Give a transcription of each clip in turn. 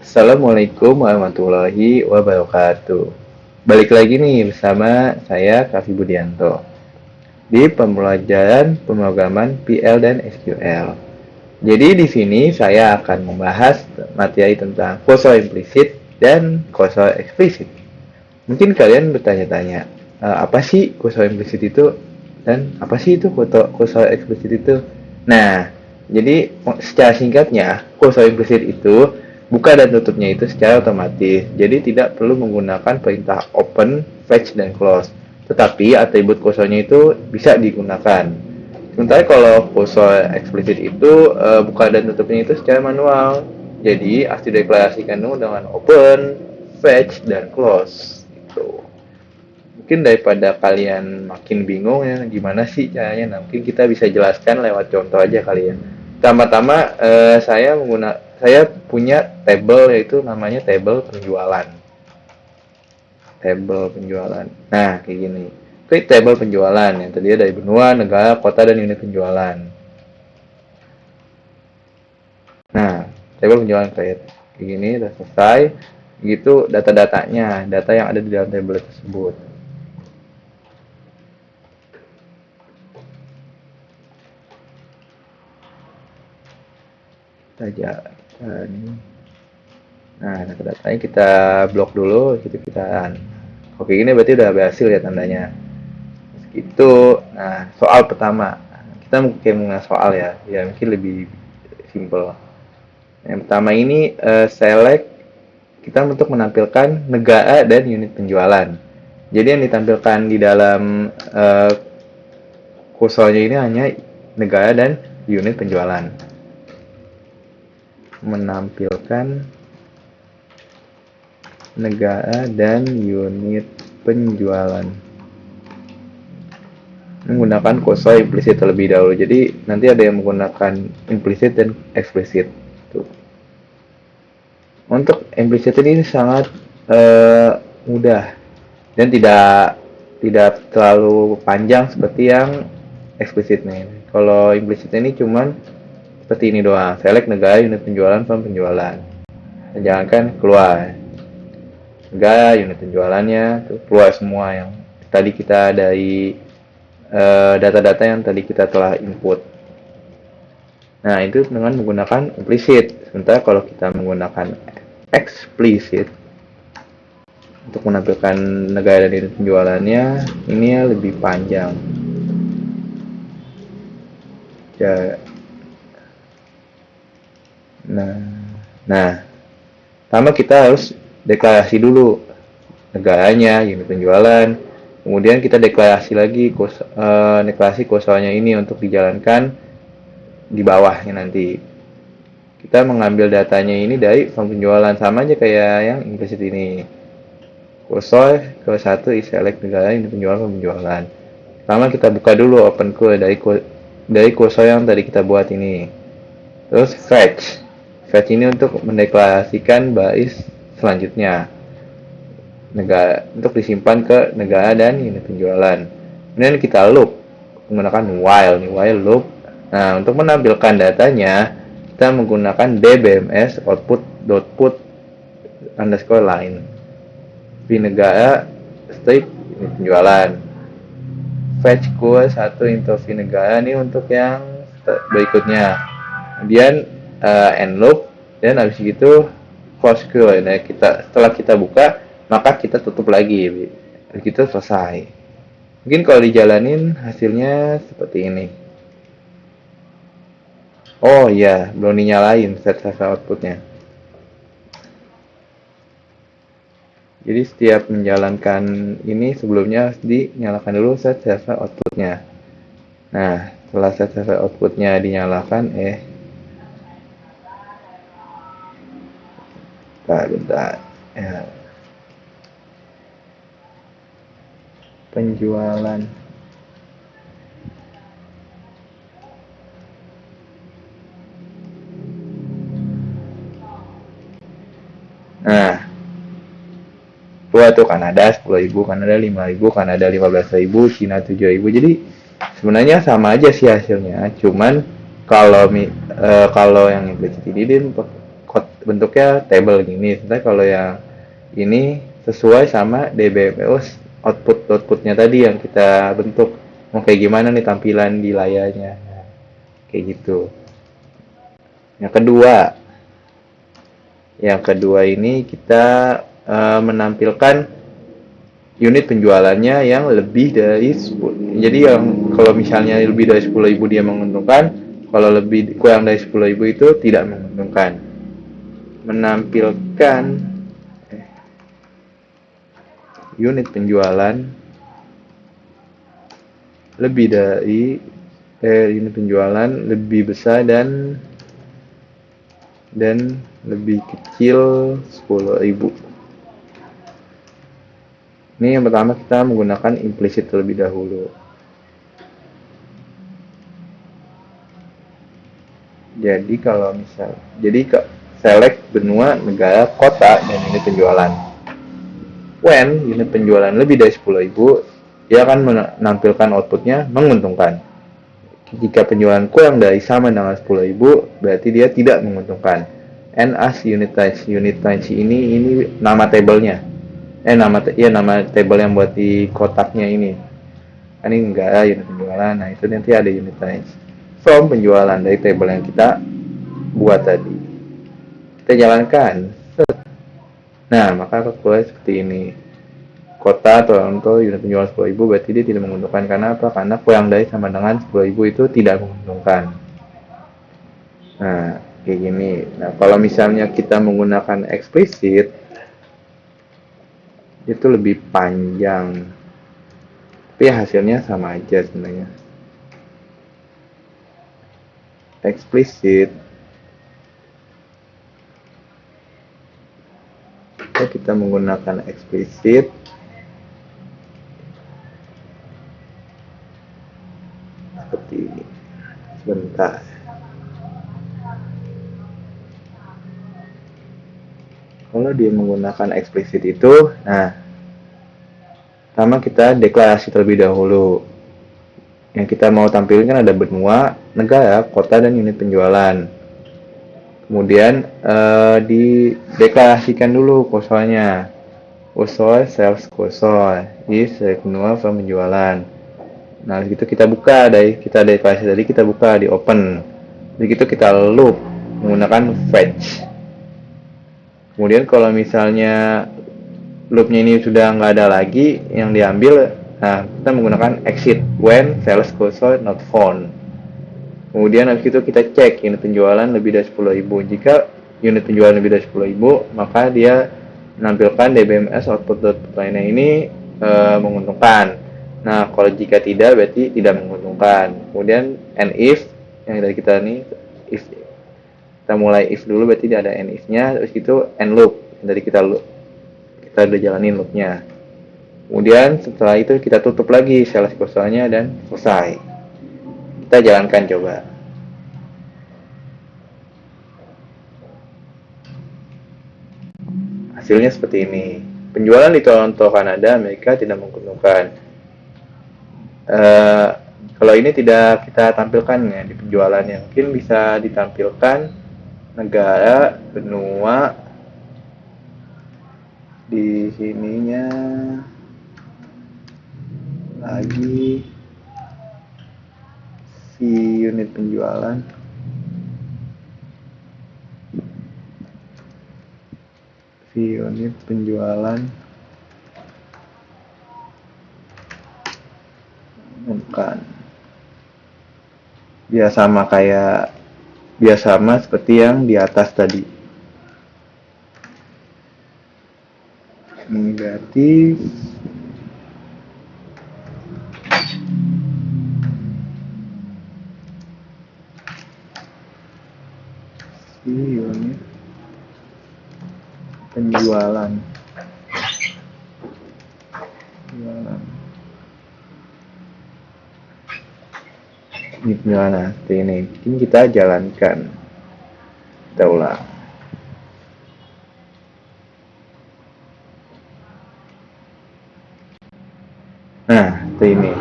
Assalamualaikum warahmatullahi wabarakatuh. Balik lagi nih bersama saya Kavi Budianto di pembelajaran pemrograman PL dan SQL. Jadi di sini saya akan membahas materi tentang kursor implisit dan kursor eksplisit. Mungkin kalian bertanya-tanya, apa sih kursor implisit itu dan apa sih itu kursor eksplisit itu? Nah, jadi secara singkatnya, kursor implisit itu buka dan tutupnya itu secara otomatis. Jadi tidak perlu menggunakan perintah open, fetch, dan close. Tetapi atribut kursornya itu bisa digunakan. Sementara kalau kursor eksplisit itu buka dan tutupnya itu secara manual. Jadi harus dideklarasikan dulu dengan open, fetch, dan close. Gitu. Mungkin daripada kalian makin bingung ya gimana sih caranya, nah, mungkin kita bisa jelaskan lewat contoh aja kali ya. Pertama-tama saya punya table yaitu namanya table penjualan. Table penjualan. Nah, kayak gini. Klik table penjualan yang terdiri dari benua, negara, kota, dan unit penjualan. Nah, table penjualan kayak gini udah selesai. Gitu data-datanya, data yang ada di dalam table tersebut. Saja ini. Nah, data-datanya kita blok dulu, kita. Oke, gini berarti udah berhasil ya tandanya. Itu. Nah, soal pertama. Kita mungkin mengenai soal ya, ya mungkin lebih simple. Yang pertama ini select kita untuk menampilkan negara dan unit penjualan. Jadi yang ditampilkan di dalam kursornya ini hanya negara dan unit penjualan. Menampilkan negara dan unit penjualan menggunakan kursor implisit terlebih dahulu. Jadi nanti ada yang menggunakan implisit dan eksplisit. Untuk implisit ini sangat mudah dan tidak terlalu panjang seperti yang eksplisit nih. Kalau implisit ini cuman seperti ini doang. Select negara, unit penjualan, form penjualan. Dan jangankan keluar negara, unit penjualannya, tuh keluar semua yang tadi kita dari data-data yang tadi kita telah input. Nah, itu dengan menggunakan implisit. Sementara kalau kita menggunakan eksplisit untuk menampilkan negara dan unit penjualannya, ini lebih panjang. Ya. Nah, pertama kita harus deklarasi dulu negaranya, unit penjualan. Kemudian kita deklarasi lagi deklarasi kursornya ini untuk dijalankan di bawahnya nanti. Kita mengambil datanya ini dari form penjualan, sama aja kayak yang implisit ini. Kursor ke satu select negara, unit penjualan, form penjualan. Pertama kita buka dulu open curly dari kursor yang tadi kita buat ini. Terus fetch. Fetch ini untuk mendeklarasikan baris selanjutnya. Negara untuk disimpan ke negara dan unit penjualan. Kemudian kita loop menggunakan while loop. Nah, untuk menampilkan datanya kita menggunakan dbms output.put underscore line di negara strip unit penjualan. Fetch kurs 1 into v negara ini untuk yang berikutnya. Kemudian end loop dan habis itu for square. Nah, setelah kita buka maka kita tutup lagi. Begitu selesai. Mungkin kalau dijalanin hasilnya seperti ini. Oh iya, belum dinyalain set outputnya. Jadi setiap menjalankan ini sebelumnya harus dinyalakan dulu set outputnya. Nah, setelah set outputnya dinyalakan, bentar. Ya. Penjualan. Nah, keluar tuh Kanada 10.000, Kanada 5.000, Kanada 15.000, Cina 7.000. Jadi sebenarnya sama aja sih hasilnya. Cuman kalau yang implisit ini bentuknya table gini. Sebenarnya kalau yang ini sesuai sama DBMS outputnya tadi yang kita bentuk. Mau kayak gimana nih tampilan di layarnya. Nah, kayak gitu. Yang kedua ini kita menampilkan unit penjualannya yang lebih dari 10. Jadi yang kalau misalnya lebih dari 10.000 dia menguntungkan, kalau lebih kurang dari 10.000 itu tidak menguntungkan. Menampilkan unit penjualan lebih dari unit penjualan lebih besar dan lebih kecil 10.000. Ini yang pertama kita menggunakan implicit terlebih dahulu. Jadi kalau misal, select benua, negara, kota, dan unit penjualan. When unit penjualan lebih dari 10.000, dia akan menampilkan outputnya menguntungkan. Jika penjualan kurang dari sama dengan 10.000, berarti dia tidak menguntungkan. And as unit range ini nama tabelnya. Nama table yang buat di kotaknya ini. Ini enggak unit penjualan. Nah, itu nanti ada unit range. From penjualan dari table yang kita buat tadi. Kita jalankan. Nah, maka kalkulasi seperti ini. Kota Toronto unit penjualan 10.000 berarti dia tidak menguntungkan. Karena apa? Karena kurang dari sama dengan 10.000 itu tidak menguntungkan. Nah, kayak gini. Nah, kalau misalnya kita menggunakan eksplisit, itu lebih panjang. Tapi hasilnya sama aja sebenarnya. Eksplisit. Kita menggunakan eksplisit. Seperti ini. Sebentar. Kalau dia menggunakan eksplisit itu, nah, pertama kita deklarasi terlebih dahulu. Yang kita mau tampilkan kan ada benua, negara, kota, dan unit penjualan. Kemudian dideklarasikan dulu kosolnya. Kosol sales kosol is benua from penjualan. Nah, gitu kita buka dari kita deklarasi tadi, kita buka di open. Begitu kita loop menggunakan fetch. Kemudian kalau misalnya loopnya ini sudah nggak ada lagi yang diambil, nah kita menggunakan exit when sales kosol not found. Kemudian habis itu kita cek unit penjualan lebih dari 10.000. Jika unit penjualan lebih dari 10.000, maka dia menampilkan DBMS output lainnya ini menguntungkan. Nah, kalau jika tidak berarti tidak menguntungkan. Kemudian and if yang dari kita nih, if kita mulai if dulu berarti dia ada and if-nya, terus itu and loop dari kita udah jalanin loopnya. Kemudian setelah itu kita tutup lagi sales kosalnya dan selesai. Kita jalankan coba. Hasilnya seperti ini. Penjualan di Toronto, Kanada, Amerika tidak menguntungkan. Kalau ini tidak kita tampilkan ya di penjualannya. Mungkin bisa ditampilkan negara, benua, di sininya lagi si unit penjualan. Bukan. Sama seperti yang di atas tadi. Negatif si unit penjualan. Ini penjualan seperti ini. Ini kita jalankan. Kita ulang. Nah, seperti ini.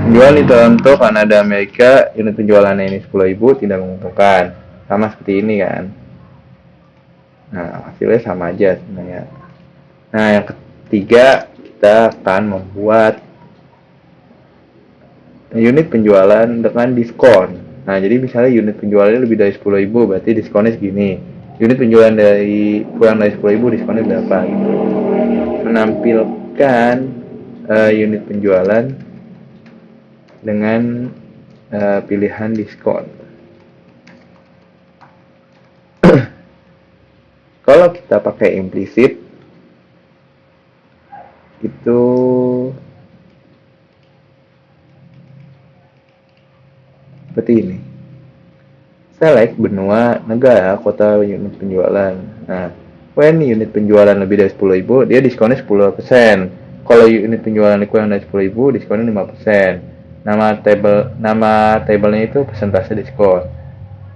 Penjualan di Toronto, Kanada, Amerika, unit penjualannya ini 10.000 tidak menguntungkan. Sama seperti ini kan. Nah, hasilnya sama aja sebenarnya. Nah, yang ketiga, kita akan membuat unit penjualan dengan diskon. Nah, jadi misalnya unit penjualannya lebih dari 10.000, berarti diskonnya segini. Unit penjualan dari kurang dari 10.000, diskonnya berapa gitu. Menampilkan unit penjualan dengan pilihan diskon. Kalau kita pakai implisit, itu seperti ini. Select benua, negara, kota, unit penjualan. Nah, when unit penjualan lebih dari 10.000, dia diskonnya 10%. Kalau unit penjualan kurang dari 10.000, diskonnya 5%. Nama tabelnya itu persentase diskon.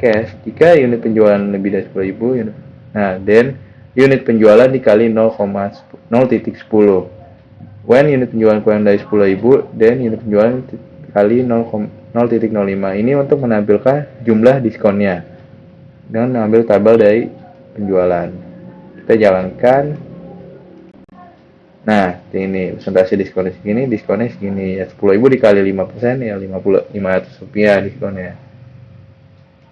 Cash, jika unit penjualan lebih dari 10.000, nah, then unit penjualan dikali 0,10. When unit penjualan kurang dari 10.000, then unit penjualan kali 0,0.05. Ini untuk menampilkan jumlah diskonnya dengan mengambil tabel dari penjualan. Kita jalankan. Nah, ini persentase diskonnya segini, diskonnya segini. Ya, 10.000 dikali 5%, ya 500 rupiah diskonnya.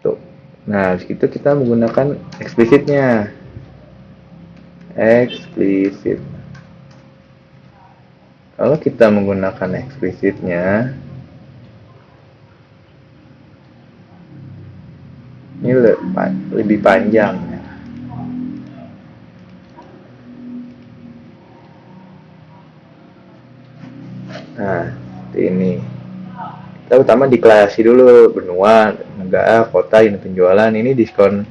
Tuh. Nah, disitu kita menggunakan eksplisitnya. Eksplisit. Kalau kita menggunakan eksplisitnya, ini lebih panjang. Nah, seperti ini. Kita utama deklarasi dulu benua, negara, kota, unit penjualan. Ini diskon,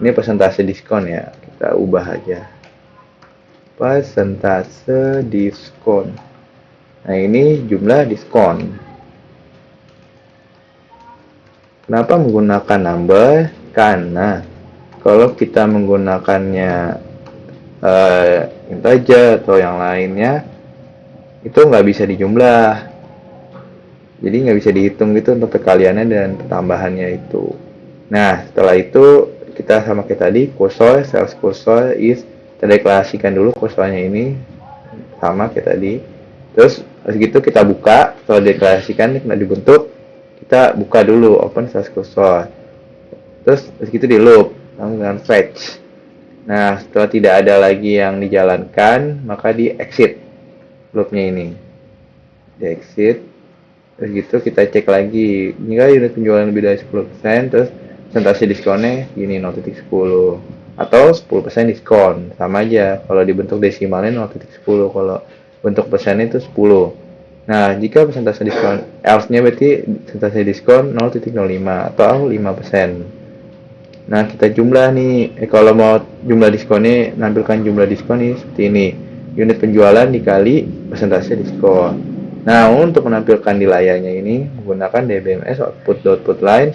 ini persentase diskon ya. Kita ubah aja. Persentase diskon. Nah, ini jumlah diskon. Kenapa menggunakan number? Karena kalau kita menggunakannya integer atau yang lainnya, itu nggak bisa dijumlah. Jadi nggak bisa dihitung gitu untuk perkaliannya dan pertambahannya itu. Nah, setelah itu kita sama kayak tadi, cursor, sales cursor is, kita deklarasikan dulu cursornya ini sama kayak tadi. Terus segitu kita buka, setelah deklarasikan kena dibentuk, kita buka dulu open sales cursor. Terus segitu di loop dengan fetch. Nah, setelah tidak ada lagi yang dijalankan, maka di exit loopnya ini. Di exit. Terus gitu kita cek lagi, jika unit penjualan lebih dari 10%, terus persentase diskonnya gini 0.10 atau 10% diskon, sama aja. Kalau dibentuk desimalnya 0.10, kalau bentuk persennya itu 10. Nah, jika persentase diskon else-nya berarti persentase diskon 0.05 atau 5%. Nah, kita jumlah nih, kalau mau jumlah diskonnya, nampilkan jumlah diskon nih seperti ini. Unit penjualan dikali persentase diskon. Nah, untuk menampilkan di layarnya ini menggunakan DBMS output line.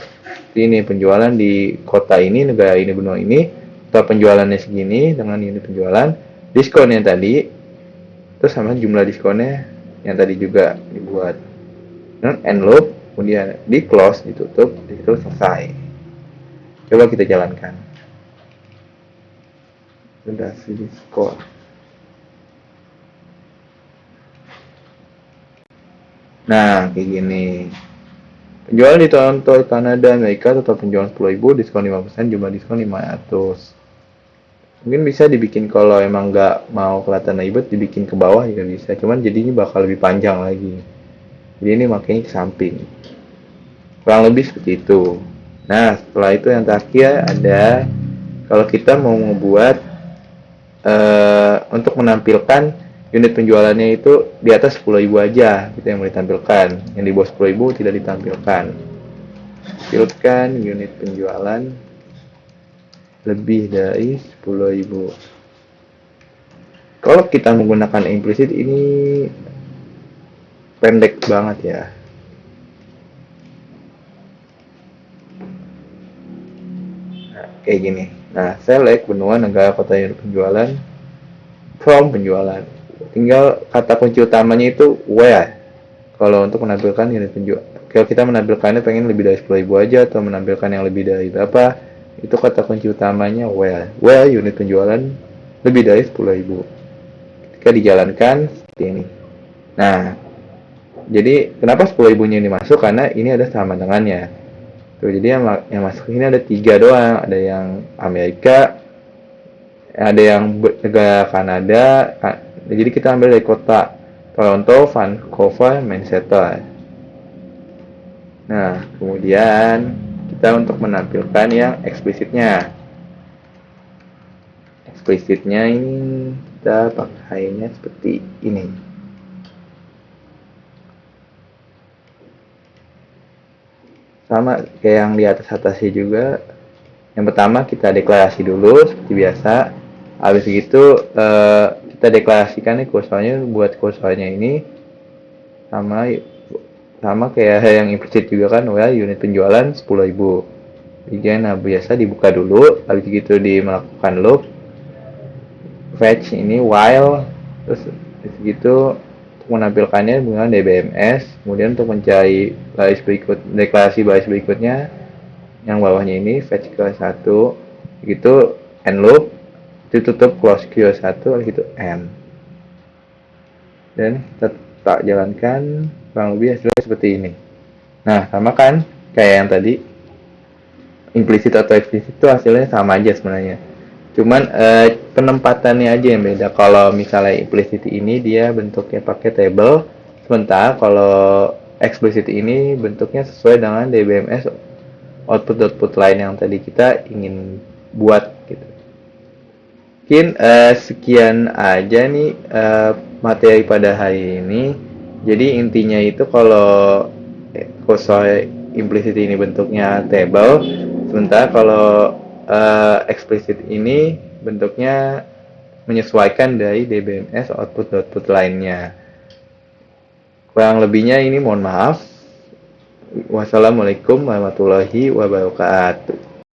Ini penjualan di kota ini, negara ini, benua ini, atau penjualannya segini dengan unit penjualan, diskon yang tadi, terus sama jumlah diskonnya yang tadi juga dibuat. Dan end loop, kemudian di close, ditutup, itu selesai. Coba kita jalankan. Sudah diskon. Nah, kayak gini. Penjualan di Toronto, Kanada, Amerika, total penjualan 10.000, diskon 5%, jumlah diskon 500. Mungkin bisa dibikin kalau emang nggak mau kelihatan ribet, dibikin ke bawah juga bisa. Cuman jadinya bakal lebih panjang lagi. Jadi ini makanya ke samping. Kurang lebih seperti itu. Nah, setelah itu yang terakhir ada, kalau kita mau membuat untuk menampilkan unit penjualannya itu di atas 10.000 aja kita yang mau ditampilkan, yang di bawah 10.000 tidak ditampilkan. Tampilkan unit penjualan lebih dari 10.000. Kalau kita menggunakan implisit ini pendek banget ya. Nah, kayak gini. Nah, select benua, negara, kota, unit penjualan from penjualan. Tinggal kata kunci utamanya itu where. Kalau untuk menampilkan unit penjualan, kalau kita menampilkannya pengen lebih dari 10.000 aja atau menampilkan yang lebih dari berapa, Itu kata kunci utamanya well unit penjualan lebih dari 10.000 ketika dijalankan seperti ini. Nah, jadi kenapa 10.000-nya ini masuk, karena ini ada sama dengannya tuh. Jadi yang masuk ini ada 3 doang, ada yang Amerika, ada yang negara Kanada. Jadi kita ambil dari kota Toronto, Vancouver, Manchester. Nah, kemudian kita untuk menampilkan yang eksplisitnya. Eksplisitnya ini kita pakainya seperti ini. Sama kayak yang di atasnya juga. Yang pertama kita deklarasi dulu seperti biasa. Habis itu kita deklarasikan nih kursornya, buat kursornya ini sama sama kayak yang implisit juga kan, well unit penjualan 10.000. Jadi nah biasa dibuka dulu, habis itu melakukan loop fetch ini while, terus gitu untuk menampilkannya dengan DBMS. Kemudian untuk mencari baris berikut, deklarasi baris berikutnya yang bawahnya ini fetch Q1 gitu, end loop, itu tutup close Q1 gitu end. Dan kita jalankan kurang lebih hasilnya seperti ini. Nah, sama kan kayak yang tadi, implisit atau eksplisit itu hasilnya sama aja sebenarnya. Cuman penempatannya aja yang beda. Kalau misalnya implisit ini dia bentuknya pakai table, sementara kalau explicit ini bentuknya sesuai dengan DBMS output lain yang tadi kita ingin buat gitu. Mungkin sekian aja nih materi pada hari ini. Jadi intinya itu kalau kursor implicit ini bentuknya table, sementara kalau explicit ini bentuknya menyesuaikan dari DBMS output lainnya. Kurang lebihnya ini mohon maaf. Wassalamualaikum warahmatullahi wabarakatuh.